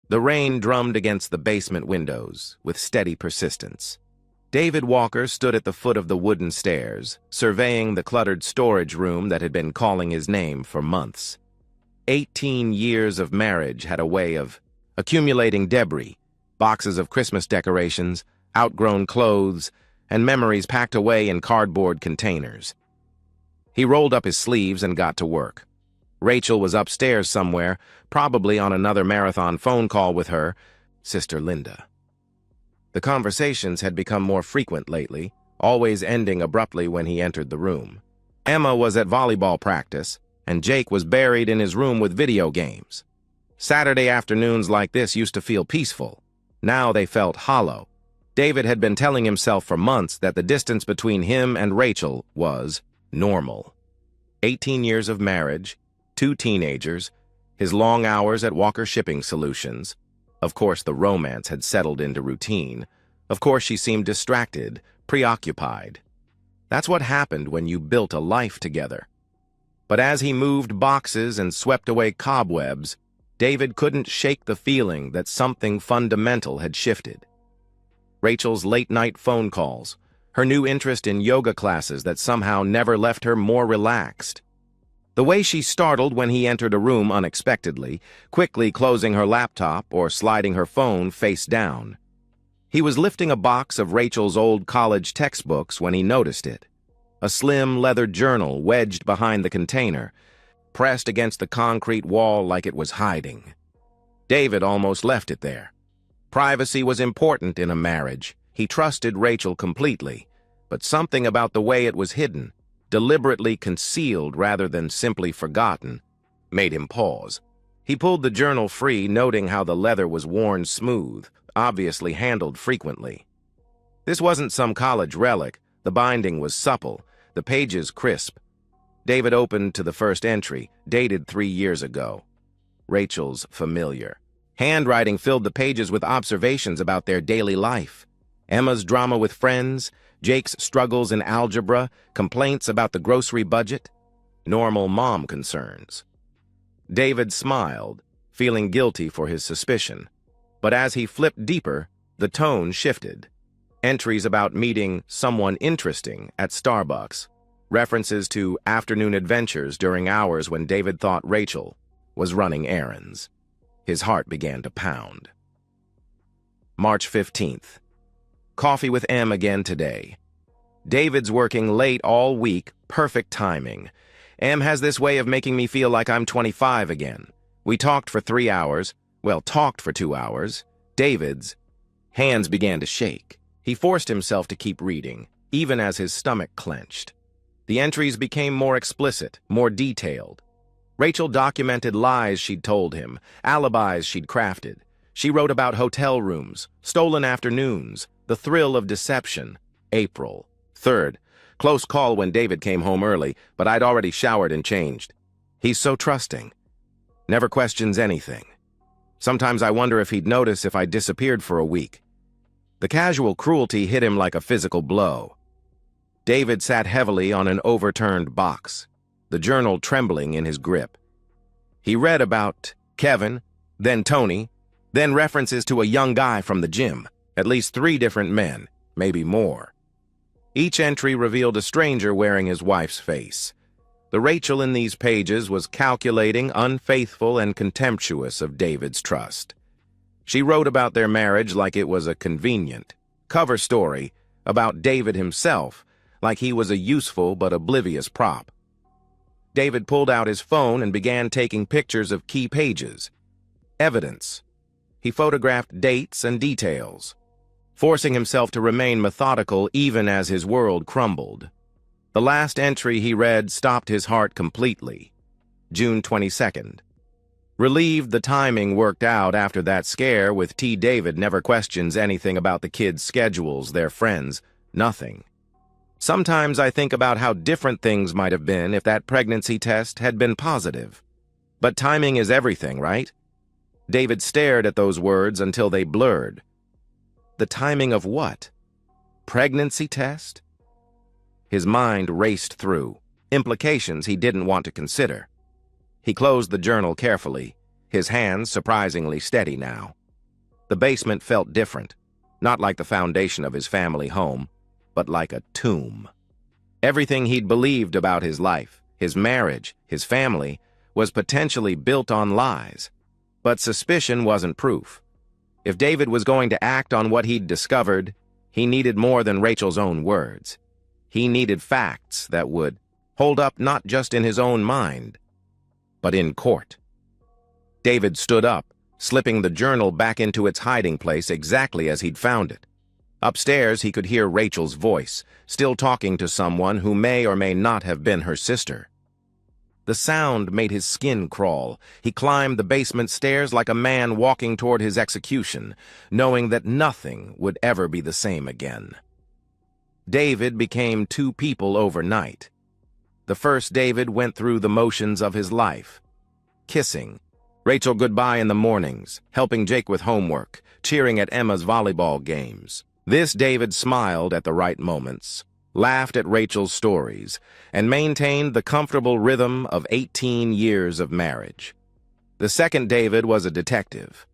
The rain drummed against the basement windows with steady persistence. David Walker stood at the foot of the wooden stairs, surveying the cluttered storage room that had been calling his name for months. 18 years of marriage had a way of accumulating debris, boxes of Christmas decorations, outgrown clothes, and memories packed away in cardboard containers. He rolled up his sleeves and got to work. Rachel was upstairs somewhere, probably on another marathon phone call with her sister Linda. The conversations had become more frequent lately, always ending abruptly when he entered the room. Emma was at volleyball practice, and Jake was buried in his room with video games. Saturday afternoons like this used to feel peaceful. Now they felt hollow. David had been telling himself for months that the distance between him and Rachel was normal. 18 years of marriage, 2 teenagers, his long hours at Walker Shipping Solutions. Of course, the romance had settled into routine. Of course, she seemed distracted, preoccupied. That's what happened when you built a life together. But as he moved boxes and swept away cobwebs, David couldn't shake the feeling that something fundamental had shifted. Rachel's late-night phone calls, her new interest in yoga classes that somehow never left her more relaxed. The way she startled when he entered a room unexpectedly, quickly closing her laptop or sliding her phone face down. He was lifting a box of Rachel's old college textbooks when he noticed it. A slim leather journal wedged behind the container, pressed against the concrete wall like it was hiding. David almost left it there. Privacy was important in a marriage. He trusted Rachel completely, but something about the way it was hidden, deliberately concealed rather than simply forgotten, made him pause. He pulled the journal free, noting how the leather was worn smooth, obviously handled frequently. This wasn't some college relic. The binding was supple, the pages crisp. David opened to the first entry, dated 3 years ago. Rachel's familiar. Handwriting filled the pages with observations about their daily life. Emma's drama with friends, Jake's struggles in algebra, complaints about the grocery budget, normal mom concerns. David smiled, feeling guilty for his suspicion. But as he flipped deeper, the tone shifted. Entries about meeting someone interesting at Starbucks, references to afternoon adventures during hours when David thought Rachel was running errands. His heart began to pound. March 15th. Coffee with Em again today. David's working late all week, perfect timing. Em has this way of making me feel like I'm 25 again. We talked for 3 hours. Well, talked for 2 hours. David's hands began to shake. He forced himself to keep reading, even as his stomach clenched. The entries became more explicit, more detailed. Rachel documented lies she'd told him, alibis she'd crafted. She wrote about hotel rooms, stolen afternoons, the thrill of deception. April 3rd. Close call when David came home early, but I'd already showered and changed. He's so trusting. Never questions anything. Sometimes I wonder if he'd notice if I disappeared for a week. The casual cruelty hit him like a physical blow. David sat heavily on an overturned box, the journal trembling in his grip. He read about Kevin, then Tony, then references to a young guy from the gym, at least 3 different men, maybe more. Each entry revealed a stranger wearing his wife's face. The Rachel in these pages was calculating, unfaithful, and contemptuous of David's trust. She wrote about their marriage like it was a convenient cover story about David himself, like he was a useful but oblivious prop. David pulled out his phone and began taking pictures of key pages. Evidence. He photographed dates and details, forcing himself to remain methodical even as his world crumbled. The last entry he read stopped his heart completely. June 22nd. Relieved the timing worked out after that scare with T. David never questions anything about the kids' schedules, their friends, nothing. Sometimes I think about how different things might have been if that pregnancy test had been positive. But timing is everything, right? David stared at those words until they blurred. The timing of what? Pregnancy test? His mind raced through implications he didn't want to consider. He closed the journal carefully, his hands surprisingly steady now. The basement felt different, not like the foundation of his family home, but like a tomb. Everything he'd believed about his life, his marriage, his family, was potentially built on lies. But suspicion wasn't proof. If David was going to act on what he'd discovered, he needed more than Rachel's own words. He needed facts that would hold up not just in his own mind, but in court. David stood up, slipping the journal back into its hiding place exactly as he'd found it. Upstairs, he could hear Rachel's voice, still talking to someone who may or may not have been her sister. The sound made his skin crawl. He climbed the basement stairs like a man walking toward his execution, knowing that nothing would ever be the same again. David became two people overnight. The first David went through the motions of his life. Kissing Rachel goodbye in the mornings, helping Jake with homework, cheering at Emma's volleyball games. This David smiled at the right moments, laughed at Rachel's stories, and maintained the comfortable rhythm of 18 years of marriage. The second David was a detective.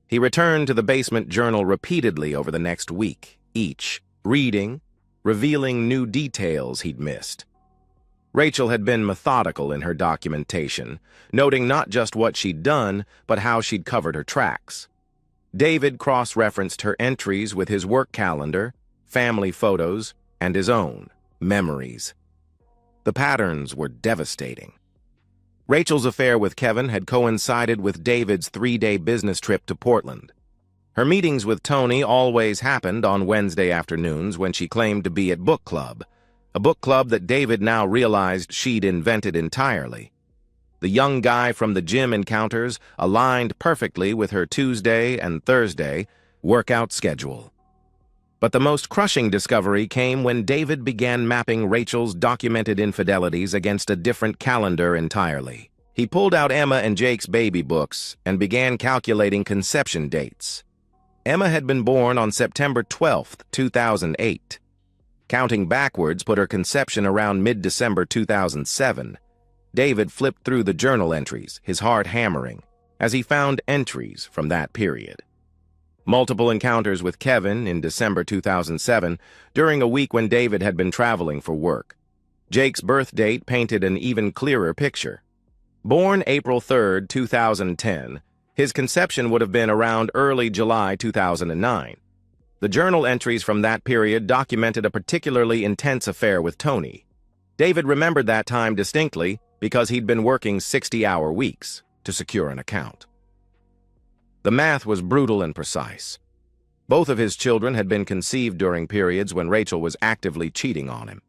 He returned to the basement journal repeatedly over the next week, each reading, revealing new details he'd missed. Rachel had been methodical in her documentation, noting not just what she'd done, but how she'd covered her tracks. David cross-referenced her entries with his work calendar, family photos, and his own memories. The patterns were devastating. Rachel's affair with Kevin had coincided with David's 3-day business trip to Portland. Her meetings with Tony always happened on Wednesday afternoons when she claimed to be at book club, a book club that David now realized she'd invented entirely. The young guy from the gym encounters aligned perfectly with her Tuesday and Thursday workout schedule. But the most crushing discovery came when David began mapping Rachel's documented infidelities against a different calendar entirely. He pulled out Emma and Jake's baby books and began calculating conception dates. Emma had been born on September 12, 2008. Counting backwards put her conception around mid-December 2007. David flipped through the journal entries, his heart hammering, as he found entries from that period. Multiple encounters with Kevin in December 2007, during a week when David had been traveling for work. Jake's birth date painted an even clearer picture. Born April 3, 2010, his conception would have been around early July 2009. The journal entries from that period documented a particularly intense affair with Tony. David remembered that time distinctly because he'd been working 60-hour weeks to secure an account. The math was brutal and precise. Both of his children had been conceived during periods when Rachel was actively cheating on him.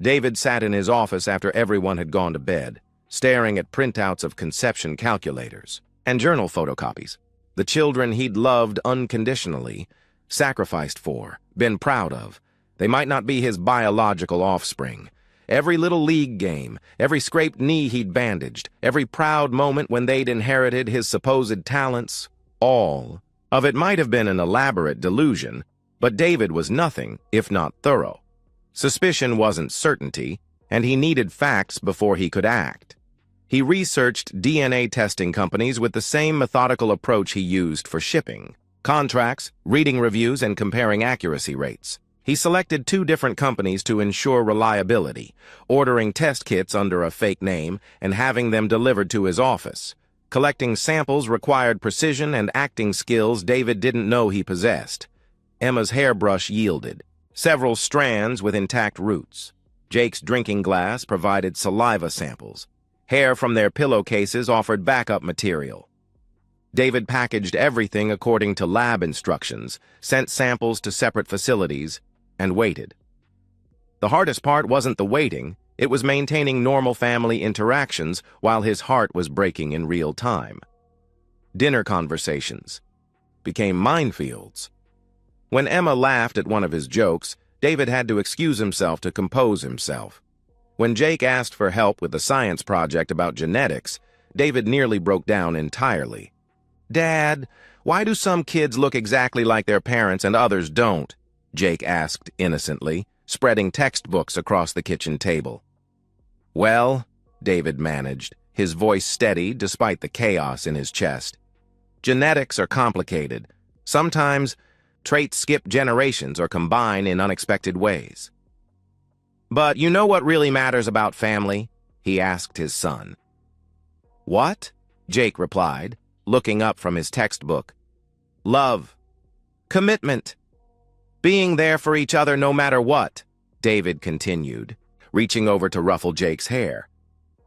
David sat in his office after everyone had gone to bed, staring at printouts of conception calculators and journal photocopies. The children he'd loved unconditionally, sacrificed for, been proud of. They might not be his biological offspring. Every little league game, every scraped knee he'd bandaged, every proud moment when they'd inherited his supposed talents, all of it might have been an elaborate delusion, but David was nothing if not thorough. Suspicion wasn't certainty, and he needed facts before he could act. He researched DNA testing companies with the same methodical approach he used for shipping: contracts, reading reviews, and comparing accuracy rates. He selected 2 different companies to ensure reliability, ordering test kits under a fake name and having them delivered to his office. Collecting samples required precision and acting skills David didn't know he possessed. Emma's hairbrush yielded several strands with intact roots. Jake's drinking glass provided saliva samples. Hair from their pillowcases offered backup material. David packaged everything according to lab instructions, sent samples to separate facilities, and waited. The hardest part wasn't the waiting, it was maintaining normal family interactions while his heart was breaking in real time. Dinner conversations became minefields. When Emma laughed at one of his jokes, David had to excuse himself to compose himself. When Jake asked for help with the science project about genetics, David nearly broke down entirely. "Dad, why do some kids look exactly like their parents and others don't?" Jake asked innocently, spreading textbooks across the kitchen table. "Well," David managed, his voice steady despite the chaos in his chest. Genetics are complicated. Sometimes, traits skip generations or combine in unexpected ways. But you know what really matters about family? He asked his son. What? Jake replied, looking up from his textbook. Love. Commitment. Being there for each other no matter what, David continued, reaching over to ruffle Jake's hair.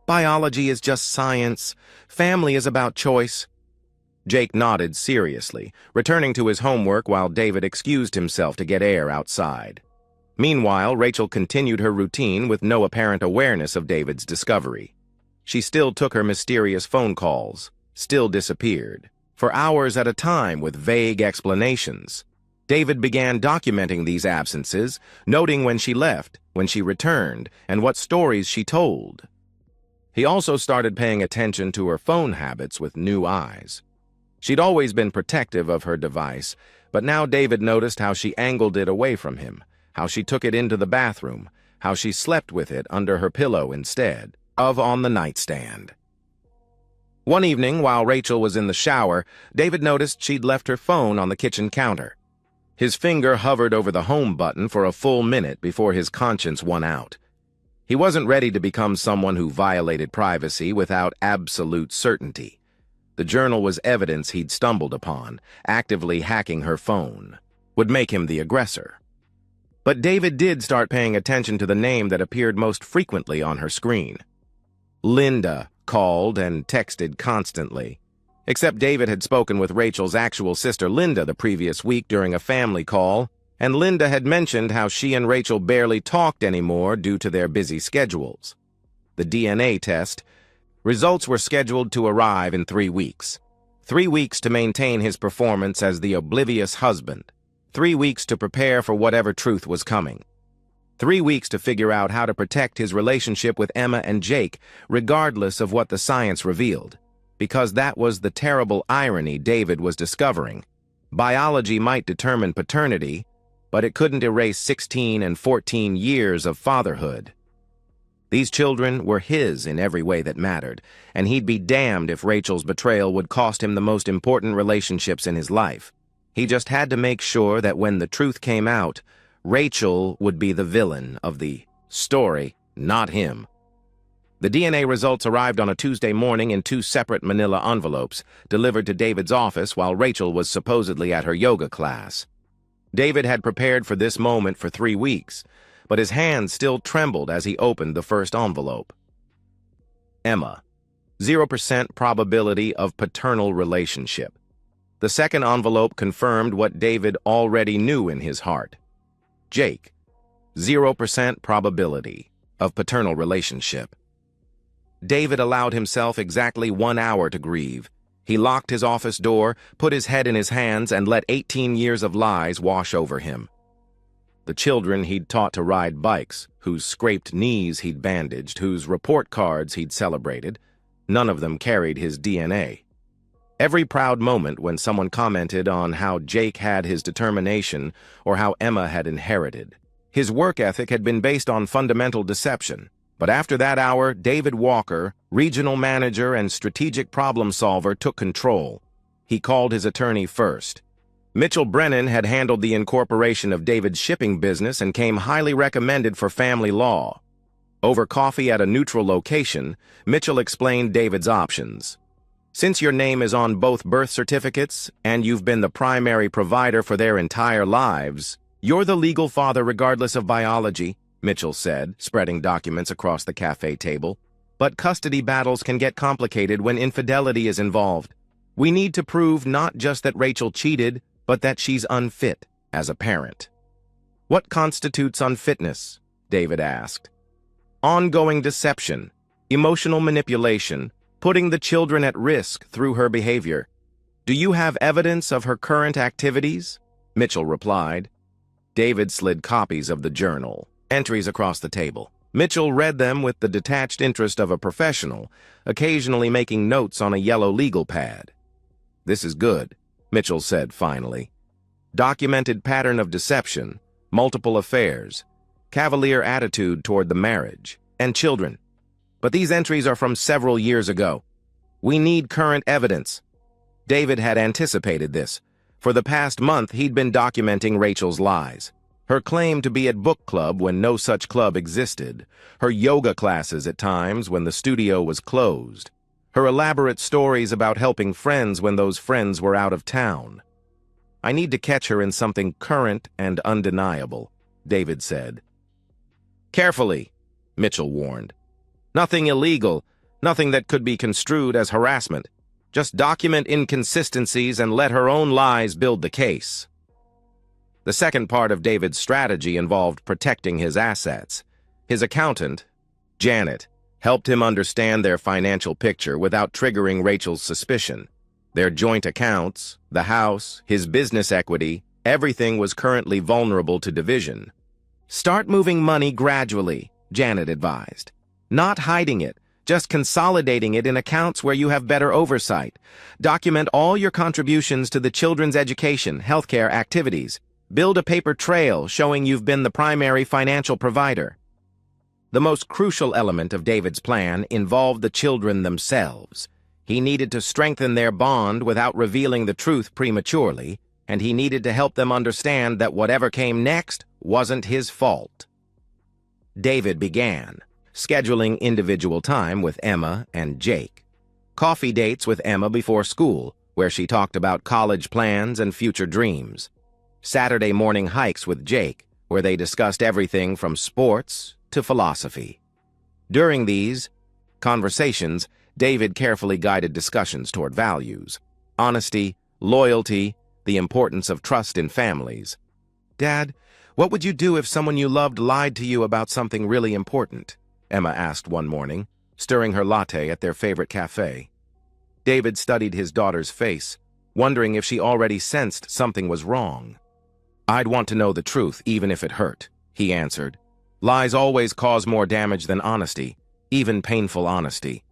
Biology is just science. Family is about choice. Jake nodded seriously, returning to his homework while David excused himself to get air outside. Meanwhile, Rachel continued her routine with no apparent awareness of David's discovery. She still took her mysterious phone calls, still disappeared, for hours at a time with vague explanations. David began documenting these absences, noting when she left, when she returned, and what stories she told. He also started paying attention to her phone habits with new eyes. She'd always been protective of her device, but now David noticed how she angled it away from him, how she took it into the bathroom, how she slept with it under her pillow instead of on the nightstand. One evening, while Rachel was in the shower, David noticed she'd left her phone on the kitchen counter. His finger hovered over the home button for a full minute before his conscience won out. He wasn't ready to become someone who violated privacy without absolute certainty. The journal was evidence he'd stumbled upon. Actively hacking her phone would make him the aggressor. But David did start paying attention to the name that appeared most frequently on her screen. Linda called and texted constantly. Except David had spoken with Rachel's actual sister Linda the previous week during a family call, and Linda had mentioned how she and Rachel barely talked anymore due to their busy schedules. The DNA test results were scheduled to arrive in 3 weeks. 3 weeks to maintain his performance as the oblivious husband. 3 weeks to prepare for whatever truth was coming. 3 weeks to figure out how to protect his relationship with Emma and Jake, regardless of what the science revealed. Because that was the terrible irony David was discovering. Biology might determine paternity, but it couldn't erase 16 and 14 years of fatherhood. These children were his in every way that mattered, and he'd be damned if Rachel's betrayal would cost him the most important relationships in his life. He just had to make sure that when the truth came out, Rachel would be the villain of the story, not him. The DNA results arrived on a Tuesday morning in 2 separate manila envelopes, delivered to David's office while Rachel was supposedly at her yoga class. David had prepared for this moment for 3 weeks, but his hands still trembled as he opened the first envelope. Emma, 0% probability of paternal relationship. The second envelope confirmed what David already knew in his heart. Jake, 0% probability of paternal relationship. David allowed himself exactly 1 hour to grieve. He locked his office door, put his head in his hands, and let 18 years of lies wash over him. The children he'd taught to ride bikes, whose scraped knees he'd bandaged, whose report cards he'd celebrated, none of them carried his DNA. Every proud moment when someone commented on how Jake had his determination or how Emma had inherited. His work ethic had been based on fundamental deception. But after that hour, David Walker, regional manager and strategic problem solver, took control. He called his attorney first. Mitchell Brennan had handled the incorporation of David's shipping business and came highly recommended for family law. Over coffee at a neutral location, Mitchell explained David's options. Since your name is on both birth certificates and you've been the primary provider for their entire lives, you're the legal father regardless of biology, Mitchell said, spreading documents across the cafe table. But custody battles can get complicated when infidelity is involved. We need to prove not just that Rachel cheated, but that she's unfit as a parent. What constitutes unfitness? David asked. Ongoing deception, emotional manipulation, putting the children at risk through her behavior. Do you have evidence of her current activities? Mitchell replied. David slid copies of the journal, entries across the table. Mitchell read them with the detached interest of a professional, occasionally making notes on a yellow legal pad. This is good, Mitchell said finally. Documented pattern of deception, multiple affairs, cavalier attitude toward the marriage, and children. But these entries are from several years ago. We need current evidence. David had anticipated this. For the past month, he'd been documenting Rachel's lies. Her claim to be at book club when no such club existed. Her yoga classes at times when the studio was closed. Her elaborate stories about helping friends when those friends were out of town. I need to catch her in something current and undeniable, David said. Carefully, Mitchell warned. Nothing illegal, nothing that could be construed as harassment. Just document inconsistencies and let her own lies build the case. The second part of David's strategy involved protecting his assets. His accountant, Janet, helped him understand their financial picture without triggering Rachel's suspicion. Their joint accounts, the house, his business equity, everything was currently vulnerable to division. Start moving money gradually, Janet advised. Not hiding it, just consolidating it in accounts where you have better oversight. Document all your contributions to the children's education, healthcare activities. Build a paper trail showing you've been the primary financial provider. The most crucial element of David's plan involved the children themselves. He needed to strengthen their bond without revealing the truth prematurely, and he needed to help them understand that whatever came next wasn't his fault. David began, scheduling individual time with Emma and Jake. Coffee dates with Emma before school, where she talked about college plans and future dreams. Saturday morning hikes with Jake, where they discussed everything from sports to philosophy. During these conversations, David carefully guided discussions toward values, honesty, loyalty, the importance of trust in families. Dad, what would you do if someone you loved lied to you about something really important? Emma asked one morning, stirring her latte at their favorite cafe. David studied his daughter's face, wondering if she already sensed something was wrong. I'd want to know the truth, even if it hurt, he answered. Lies always cause more damage than honesty, even painful honesty.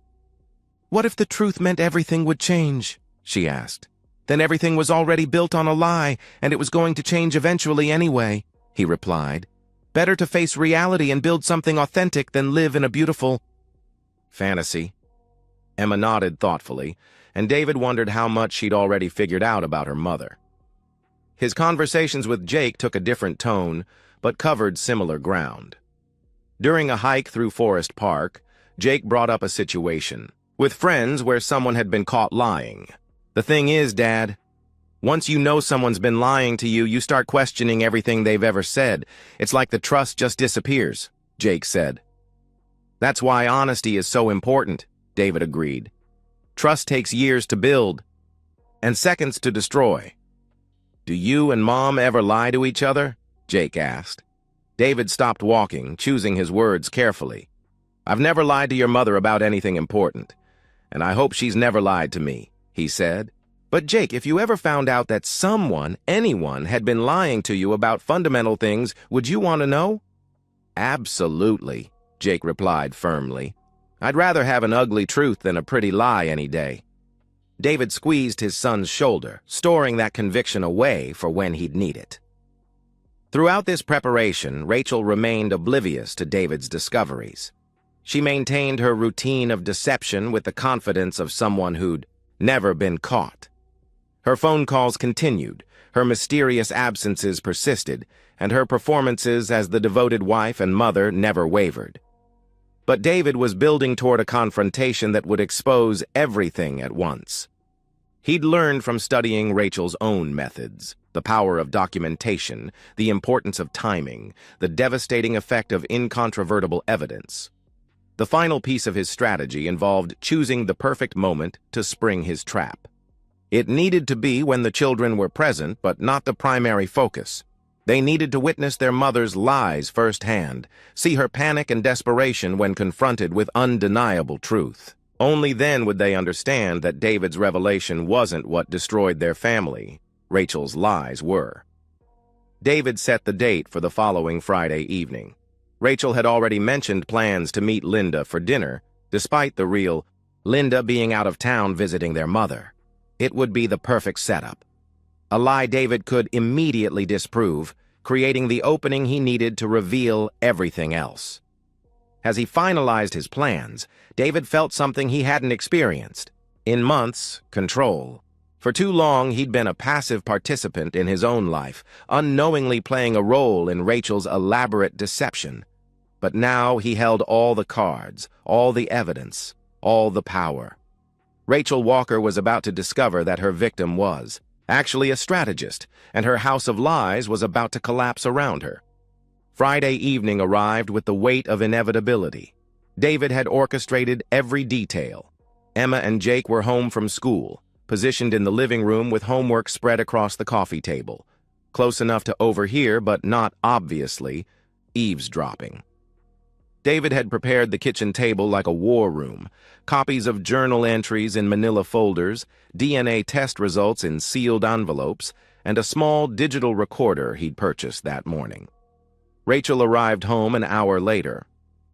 What if the truth meant everything would change? She asked. Then everything was already built on a lie, and it was going to change eventually anyway, he replied. Better to face reality and build something authentic than live in a beautiful fantasy. Emma nodded thoughtfully, and David wondered how much she'd already figured out about her mother. His conversations with Jake took a different tone, but covered similar ground. During a hike through Forest Park, Jake brought up a situation with friends where someone had been caught lying. The thing is, Dad, once you know someone's been lying to you, you start questioning everything they've ever said. It's like the trust just disappears, Jake said. That's why honesty is so important, David agreed. Trust takes years to build and seconds to destroy. Do you and Mom ever lie to each other? Jake asked. David stopped walking, choosing his words carefully. I've never lied to your mother about anything important, and I hope she's never lied to me, he said. But Jake, if you ever found out that someone, anyone, had been lying to you about fundamental things, would you want to know? Absolutely, Jake replied firmly. I'd rather have an ugly truth than a pretty lie any day. David squeezed his son's shoulder, storing that conviction away for when he'd need it. Throughout this preparation, Rachel remained oblivious to David's discoveries. She maintained her routine of deception with the confidence of someone who'd never been caught. Her phone calls continued, her mysterious absences persisted, and her performances as the devoted wife and mother never wavered. But David was building toward a confrontation that would expose everything at once. He'd learned from studying Rachel's own methods, the power of documentation, the importance of timing, the devastating effect of incontrovertible evidence. The final piece of his strategy involved choosing the perfect moment to spring his trap. It needed to be when the children were present, but not the primary focus. They needed to witness their mother's lies firsthand, see her panic and desperation when confronted with undeniable truth. Only then would they understand that David's revelation wasn't what destroyed their family. Rachel's lies were. David set the date for the following Friday evening. Rachel had already mentioned plans to meet Linda for dinner, despite the real Linda being out of town visiting their mother. It would be the perfect setup. A lie David could immediately disprove, creating the opening he needed to reveal everything else. As he finalized his plans, David felt something he hadn't experienced. In months, control. For too long, he'd been a passive participant in his own life, unknowingly playing a role in Rachel's elaborate deception. But now he held all the cards, all the evidence, all the power. Rachel Walker was about to discover that her victim was actually a strategist, and her house of lies was about to collapse around her. Friday evening arrived with the weight of inevitability. David had orchestrated every detail. Emma and Jake were home from school, positioned in the living room with homework spread across the coffee table, close enough to overhear but not obviously eavesdropping. David had prepared the kitchen table like a war room, copies of journal entries in manila folders, DNA test results in sealed envelopes, and a small digital recorder he'd purchased that morning. Rachel arrived home an hour later,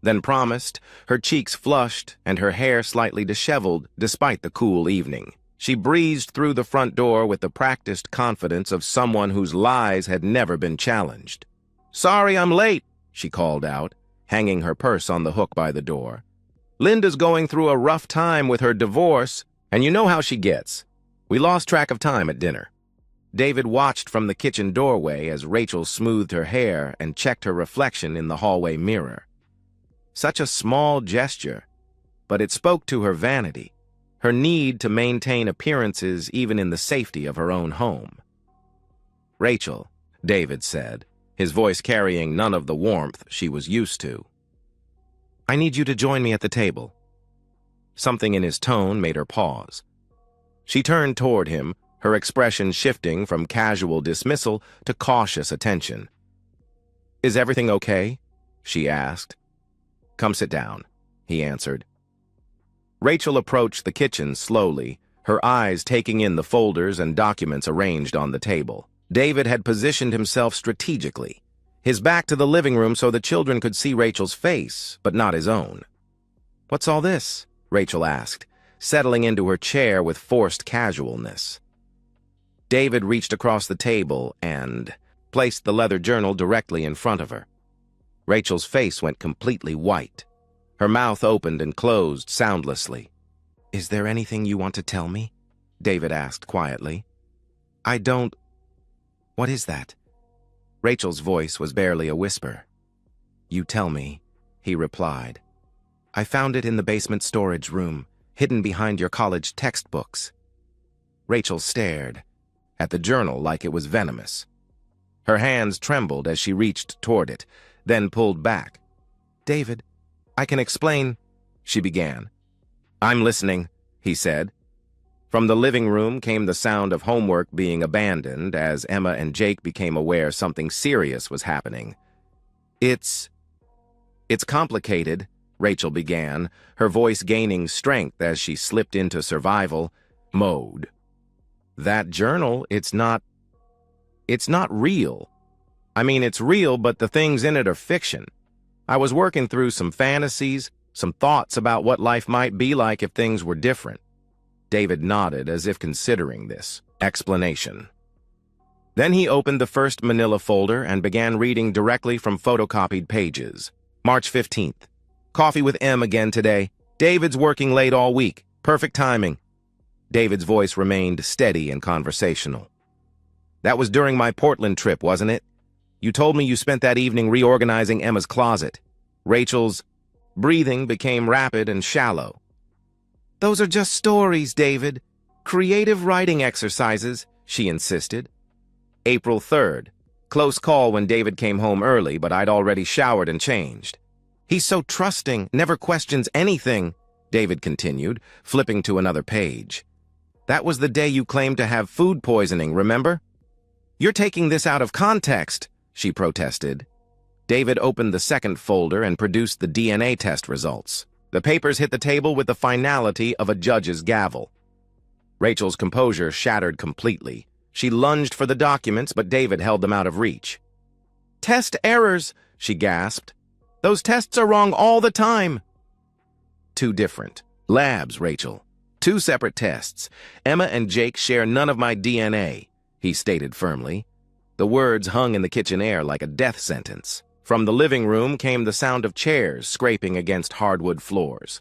then promised, her cheeks flushed and her hair slightly disheveled despite the cool evening. She breezed through the front door with the practiced confidence of someone whose lies had never been challenged. "Sorry I'm late," she called out, hanging her purse on the hook by the door. "Linda's going through a rough time with her divorce, and you know how she gets. We lost track of time at dinner." David watched from the kitchen doorway as Rachel smoothed her hair and checked her reflection in the hallway mirror. Such a small gesture, but it spoke to her vanity, her need to maintain appearances even in the safety of her own home. "Rachel," David said, his voice carrying none of the warmth she was used to. "I need you to join me at the table." Something in his tone made her pause. She turned toward him, her expression shifting from casual dismissal to cautious attention. "Is everything okay?" she asked. "Come sit down," he answered. Rachel approached the kitchen slowly, her eyes taking in the folders and documents arranged on the table. David had positioned himself strategically, his back to the living room so the children could see Rachel's face, but not his own. "What's all this?" Rachel asked, settling into her chair with forced casualness. David reached across the table and placed the leather journal directly in front of her. Rachel's face went completely white. Her mouth opened and closed soundlessly. "Is there anything you want to tell me?" David asked quietly. "I don't... What is that?" Rachel's voice was barely a whisper. "You tell me," he replied. "I found it in the basement storage room, hidden behind your college textbooks." Rachel stared at the journal like it was venomous. Her hands trembled as she reached toward it, then pulled back. "David, I can explain," she began. "I'm listening," he said. From the living room came the sound of homework being abandoned as Emma and Jake became aware something serious was happening. It's complicated," Rachel began, her voice gaining strength as she slipped into survival mode. "That journal, it's not real. I mean, it's real, but the things in it are fiction. I was working through some fantasies, some thoughts about what life might be like if things were different." David nodded as if considering this explanation. Then he opened the first manila folder and began reading directly from photocopied pages. March 15th. "Coffee with M again today. David's working late all week. Perfect timing." David's voice remained steady and conversational. "That was during my Portland trip, wasn't it? You told me you spent that evening reorganizing Emma's closet." Rachel's breathing became rapid and shallow. "Those are just stories, David. Creative writing exercises," she insisted. April 3rd. Close call when David came home early, but I'd already showered and changed. "He's so trusting, never questions anything," David continued, flipping to another page. "That was the day you claimed to have food poisoning, remember?" "You're taking this out of context," she protested. David opened the second folder and produced the DNA test results. The papers hit the table with the finality of a judge's gavel. Rachel's composure shattered completely. She lunged for the documents, but David held them out of reach. "Test errors," she gasped. "Those tests are wrong all the time." "Two different labs, Rachel. Two separate tests. Emma and Jake share none of my DNA," he stated firmly. The words hung in the kitchen air like a death sentence. From the living room came the sound of chairs scraping against hardwood floors.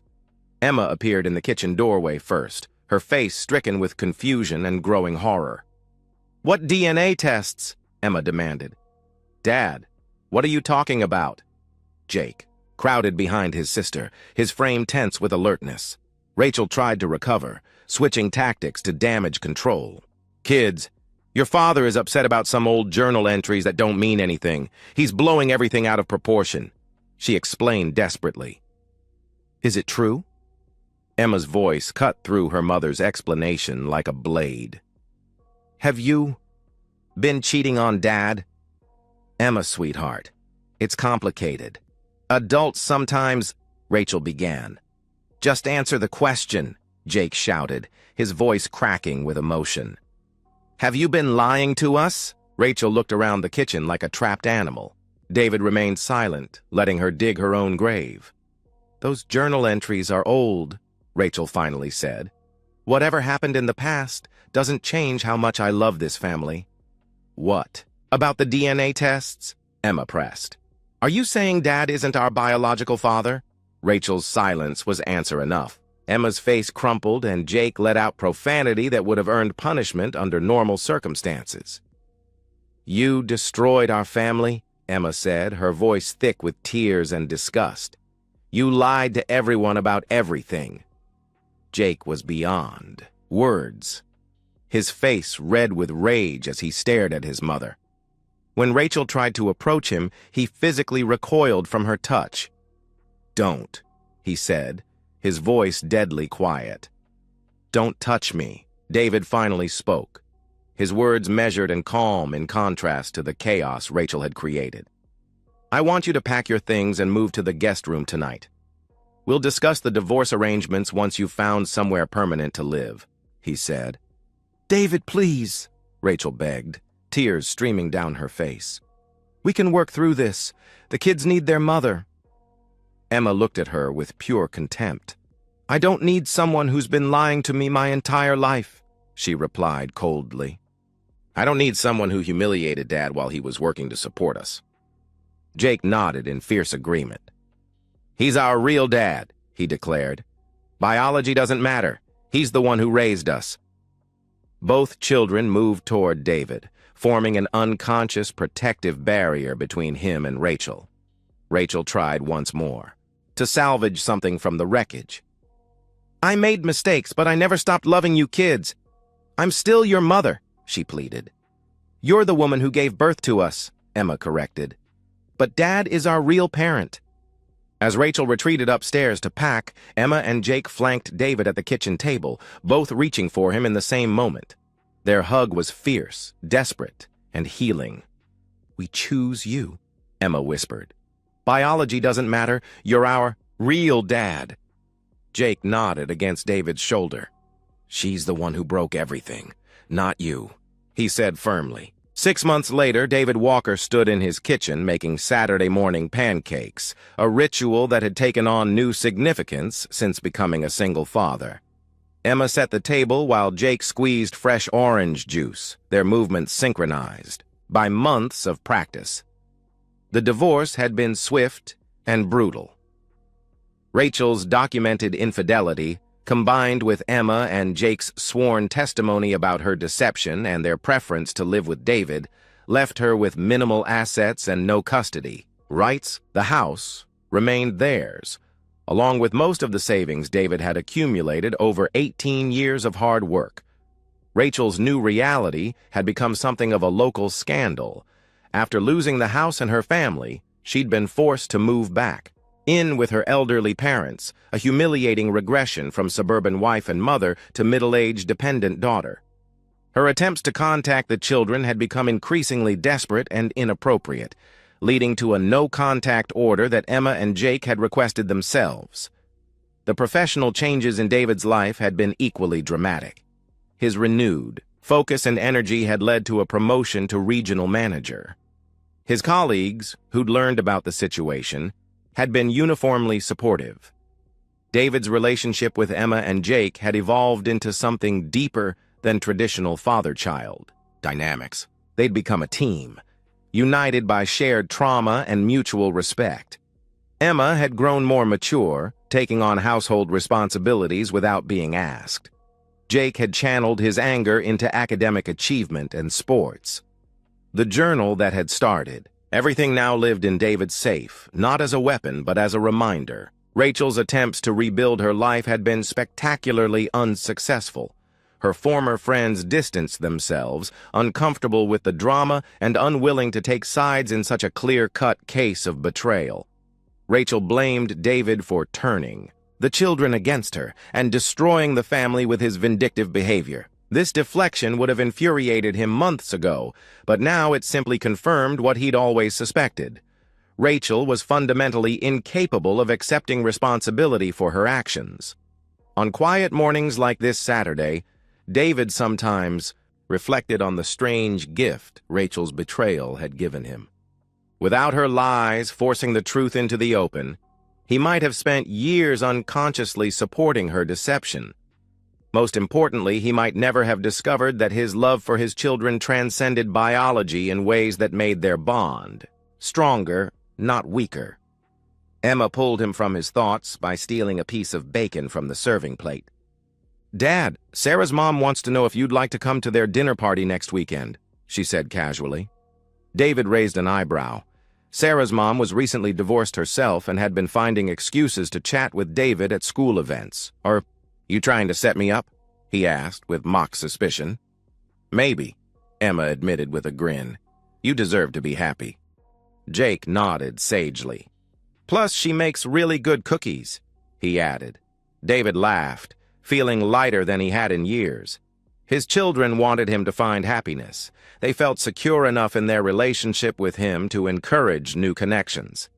Emma appeared in the kitchen doorway first, her face stricken with confusion and growing horror. "What DNA tests?" Emma demanded. "Dad, what are you talking about?" Jake crowded behind his sister, his frame tense with alertness. Rachel tried to recover, switching tactics to damage control. "Kids, your father is upset about some old journal entries that don't mean anything. He's blowing everything out of proportion," she explained desperately. "Is it true?" Emma's voice cut through her mother's explanation like a blade. "Have you been cheating on Dad?" "Emma, sweetheart, it's complicated. Adults sometimes," Rachel began. "Just answer the question," Jake shouted, his voice cracking with emotion. "Have you been lying to us?" Rachel looked around the kitchen like a trapped animal. David remained silent, letting her dig her own grave. "Those journal entries are old," Rachel finally said. "Whatever happened in the past doesn't change how much I love this family." "What? About the DNA tests?" Emma pressed. "Are you saying Dad isn't our biological father?" Rachel's silence was answer enough. Emma's face crumpled and Jake let out profanity that would have earned punishment under normal circumstances. "You destroyed our family," Emma said, her voice thick with tears and disgust. "You lied to everyone about everything." Jake was beyond words, his face red with rage as he stared at his mother. When Rachel tried to approach him, he physically recoiled from her touch. "Don't," he said, his voice deadly quiet. "Don't touch me," David finally spoke, his words measured and calm in contrast to the chaos Rachel had created. "I want you to pack your things and move to the guest room tonight. We'll discuss the divorce arrangements once you've found somewhere permanent to live," he said. "David, please," Rachel begged, tears streaming down her face. "We can work through this. The kids need their mother." Emma looked at her with pure contempt. "I don't need someone who's been lying to me my entire life," she replied coldly. "I don't need someone who humiliated Dad while he was working to support us." Jake nodded in fierce agreement. "He's our real dad," he declared. "Biology doesn't matter. He's the one who raised us." Both children moved toward David, forming an unconscious protective barrier between him and Rachel. Rachel tried once more, to salvage something from the wreckage. "I made mistakes, but I never stopped loving you kids. I'm still your mother," she pleaded. "You're the woman who gave birth to us," Emma corrected. "But Dad is our real parent." As Rachel retreated upstairs to pack, Emma and Jake flanked David at the kitchen table, both reaching for him in the same moment. Their hug was fierce, desperate, and healing. "We choose you," Emma whispered. "Biology doesn't matter. You're our real dad." Jake nodded against David's shoulder. "She's the one who broke everything, not you," he said firmly. 6 months later, David Walker stood in his kitchen making Saturday morning pancakes, a ritual that had taken on new significance since becoming a single father. Emma set the table while Jake squeezed fresh orange juice, their movements synchronized, by months of practice. The divorce had been swift and brutal. Rachel's documented infidelity, combined with Emma and Jake's sworn testimony about her deception and their preference to live with David, left her with minimal assets and no custody. Rights, the house, remained theirs, along with most of the savings David had accumulated over 18 years of hard work. Rachel's new reality had become something of a local scandal. After losing the house and her family, she'd been forced to move back. In with her elderly parents, a humiliating regression from suburban wife and mother to middle-aged dependent daughter. Her attempts to contact the children had become increasingly desperate and inappropriate, leading to a no-contact order that Emma and Jake had requested themselves. The professional changes in David's life had been equally dramatic. His renewed focus and energy had led to a promotion to regional manager. His colleagues, who'd learned about the situation, had been uniformly supportive. David's relationship with Emma and Jake had evolved into something deeper than traditional father-child dynamics. They'd become a team, united by shared trauma and mutual respect. Emma had grown more mature, taking on household responsibilities without being asked. Jake had channeled his anger into academic achievement and sports. The journal that had started. Everything now lived in David's safe, not as a weapon but as a reminder. Rachel's attempts to rebuild her life had been spectacularly unsuccessful. Her former friends distanced themselves, uncomfortable with the drama and unwilling to take sides in such a clear-cut case of betrayal. Rachel blamed David for turning the children against her and destroying the family with his vindictive behavior. This deflection would have infuriated him months ago, but now it simply confirmed what he'd always suspected. Rachel was fundamentally incapable of accepting responsibility for her actions. On quiet mornings like this Saturday, David sometimes reflected on the strange gift Rachel's betrayal had given him. Without her lies forcing the truth into the open, he might have spent years unconsciously supporting her deception. Most importantly, he might never have discovered that his love for his children transcended biology in ways that made their bond stronger, not weaker. Emma pulled him from his thoughts by stealing a piece of bacon from the serving plate. "Dad, Sarah's mom wants to know if you'd like to come to their dinner party next weekend," she said casually. David raised an eyebrow. Sarah's mom was recently divorced herself and had been finding excuses to chat with David at school events. "Are you trying to set me up?" he asked with mock suspicion. "Maybe," Emma admitted with a grin. "You deserve to be happy." Jake nodded sagely. "Plus, she makes really good cookies," he added. David laughed, feeling lighter than he had in years. His children wanted him to find happiness. They felt secure enough in their relationship with him to encourage new connections.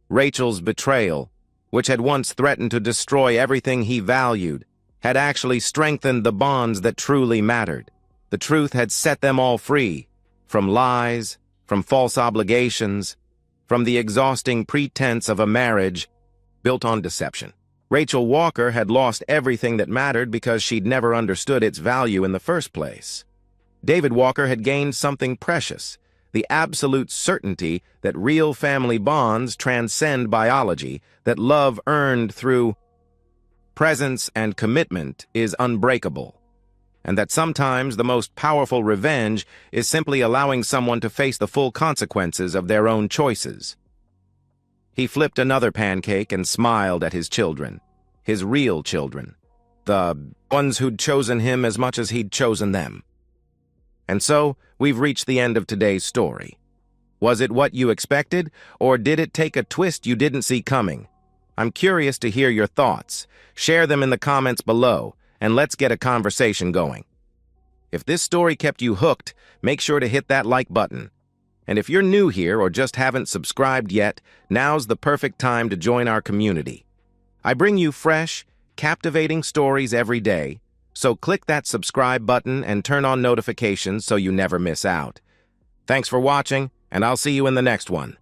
Rachel's betrayal, which had once threatened to destroy everything he valued, had actually strengthened the bonds that truly mattered. The truth had set them all free, from lies, from false obligations, from the exhausting pretense of a marriage built on deception. Rachel Walker had lost everything that mattered because she'd never understood its value in the first place. David Walker had gained something precious, the absolute certainty that real family bonds transcend biology, that love earned through presence and commitment is unbreakable, and that sometimes the most powerful revenge is simply allowing someone to face the full consequences of their own choices. He flipped another pancake and smiled at his children, his real children, the ones who'd chosen him as much as he'd chosen them. And so, we've reached the end of today's story. Was it what you expected, or did it take a twist you didn't see coming? I'm curious to hear your thoughts. Share them in the comments below, and let's get a conversation going. If this story kept you hooked, make sure to hit that like button. And if you're new here or just haven't subscribed yet, now's the perfect time to join our community. I bring you fresh, captivating stories every day, so click that subscribe button and turn on notifications so you never miss out. Thanks for watching, and I'll see you in the next one.